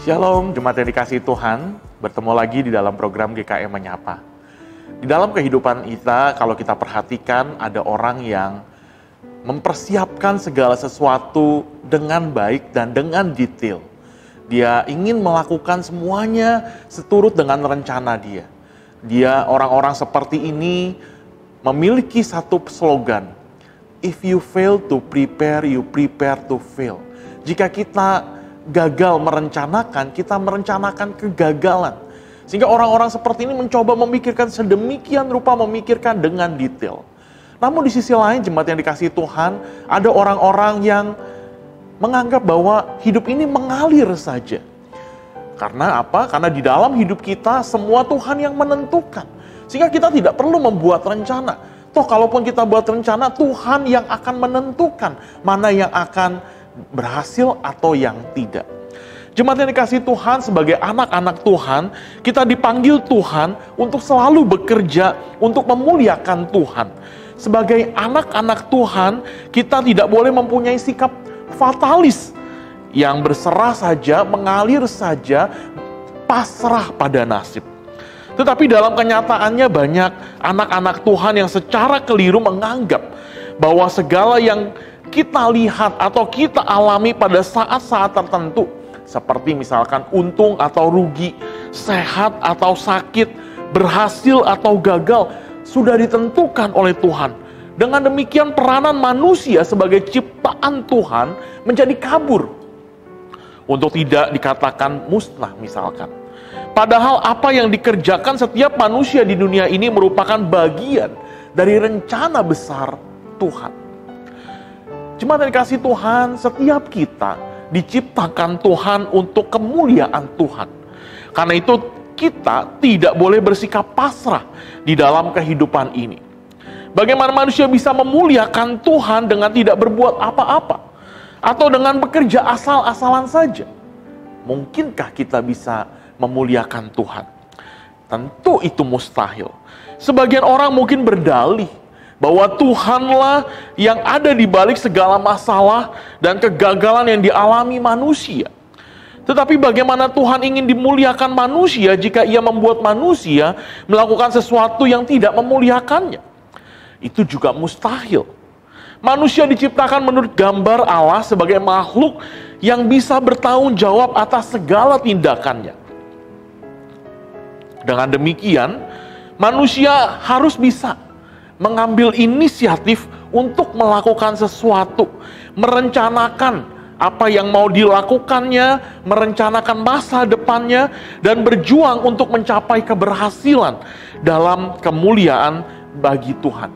Shalom, jemaat yang dikasihi Tuhan. Bertemu lagi di dalam program GKM Menyapa. Di dalam kehidupan kita, kalau kita perhatikan, ada orang yang mempersiapkan segala sesuatu dengan baik dan dengan detail. Dia ingin melakukan semuanya seturut dengan rencana dia. Orang-orang seperti ini memiliki satu slogan, if you fail to prepare, you prepare to fail. Jika kita gagal merencanakan, kita merencanakan kegagalan. Sehingga orang-orang seperti ini mencoba memikirkan sedemikian rupa, memikirkan dengan detail. Namun di sisi lain, jemaat yang dikasihi Tuhan, ada orang-orang yang menganggap bahwa hidup ini mengalir saja. Karena apa? Karena di dalam hidup kita, semua Tuhan yang menentukan. Sehingga kita tidak perlu membuat rencana. Toh kalaupun kita buat rencana, Tuhan yang akan menentukan mana yang akan berhasil atau yang tidak. Jemaat yang dikasihi Tuhan, sebagai anak-anak Tuhan, kita dipanggil Tuhan untuk selalu bekerja untuk memuliakan Tuhan. Sebagai anak-anak Tuhan, kita tidak boleh mempunyai sikap fatalis yang berserah saja, mengalir saja, pasrah pada nasib. Tetapi dalam kenyataannya banyak anak-anak Tuhan yang secara keliru menganggap bahwa segala yang kita lihat atau kita alami pada saat-saat tertentu, seperti misalkan untung atau rugi, sehat atau sakit, berhasil atau gagal, sudah ditentukan oleh Tuhan. Dengan demikian peranan manusia sebagai ciptaan Tuhan menjadi kabur, untuk tidak dikatakan musnah misalkan. Padahal apa yang dikerjakan setiap manusia di dunia ini merupakan bagian dari rencana besar Tuhan. Jemaat yang dikasihi Tuhan, setiap kita diciptakan Tuhan untuk kemuliaan Tuhan. Karena itu kita tidak boleh bersikap pasrah di dalam kehidupan ini. Bagaimana manusia bisa memuliakan Tuhan dengan tidak berbuat apa-apa? Atau dengan bekerja asal-asalan saja? Mungkinkah kita bisa memuliakan Tuhan? Tentu itu mustahil. Sebagian orang mungkin berdalih bahwa Tuhanlah yang ada di balik segala masalah dan kegagalan yang dialami manusia. Tetapi bagaimana Tuhan ingin dimuliakan manusia jika Ia membuat manusia melakukan sesuatu yang tidak memuliakannya? Itu juga mustahil. Manusia diciptakan menurut gambar Allah sebagai makhluk yang bisa bertanggung jawab atas segala tindakannya. Dengan demikian, manusia harus bisa mengambil inisiatif untuk melakukan sesuatu, merencanakan apa yang mau dilakukannya, merencanakan masa depannya, dan berjuang untuk mencapai keberhasilan dalam kemuliaan bagi Tuhan.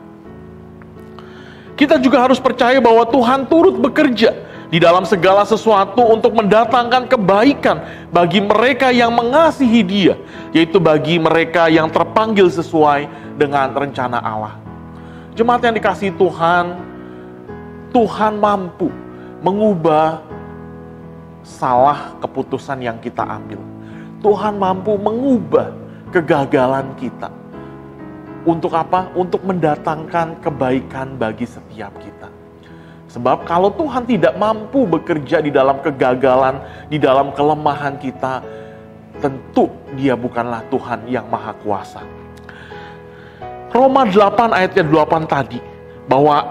Kita juga harus percaya bahwa Tuhan turut bekerja di dalam segala sesuatu untuk mendatangkan kebaikan bagi mereka yang mengasihi Dia, yaitu bagi mereka yang terpanggil sesuai dengan rencana Allah. Jemaat yang dikasihi Tuhan, Tuhan mampu mengubah salah keputusan yang kita ambil. Tuhan mampu mengubah kegagalan kita. Untuk apa? Untuk mendatangkan kebaikan bagi setiap kita. Sebab kalau Tuhan tidak mampu bekerja di dalam kegagalan, di dalam kelemahan kita, tentu Dia bukanlah Tuhan yang Maha Kuasa. Roma 8 ayatnya 8 tadi, bahwa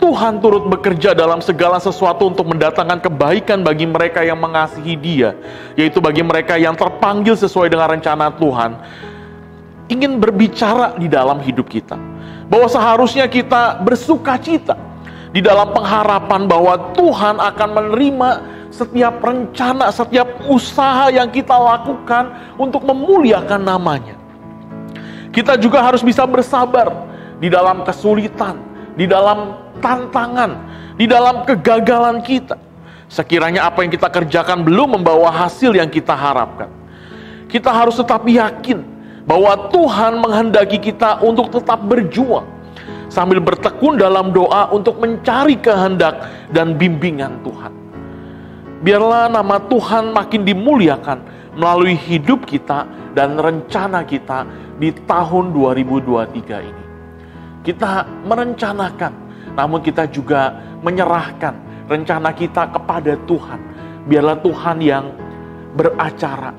Tuhan turut bekerja dalam segala sesuatu untuk mendatangkan kebaikan bagi mereka yang mengasihi Dia, yaitu bagi mereka yang terpanggil sesuai dengan rencana Tuhan, ingin berbicara di dalam hidup kita, bahwa seharusnya kita bersuka cita di dalam pengharapan bahwa Tuhan akan menerima setiap rencana, setiap usaha yang kita lakukan untuk memuliakan nama-Nya. Kita juga harus bisa bersabar di dalam kesulitan, di dalam tantangan, di dalam kegagalan kita. Sekiranya apa yang kita kerjakan belum membawa hasil yang kita harapkan. Kita harus tetap yakin bahwa Tuhan menghendaki kita untuk tetap berjuang, sambil bertekun dalam doa untuk mencari kehendak dan bimbingan Tuhan. Biarlah nama Tuhan makin dimuliakan melalui hidup kita dan rencana kita di tahun 2023 ini. Kita merencanakan, namun kita juga menyerahkan rencana kita kepada Tuhan. Biarlah Tuhan yang beracara.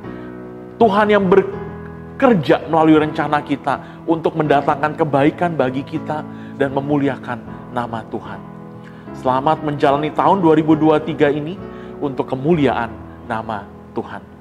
Tuhan yang bekerja melalui rencana kita untuk mendatangkan kebaikan bagi kita dan memuliakan nama Tuhan. Selamat menjalani tahun 2023 ini untuk kemuliaan nama Tuhan.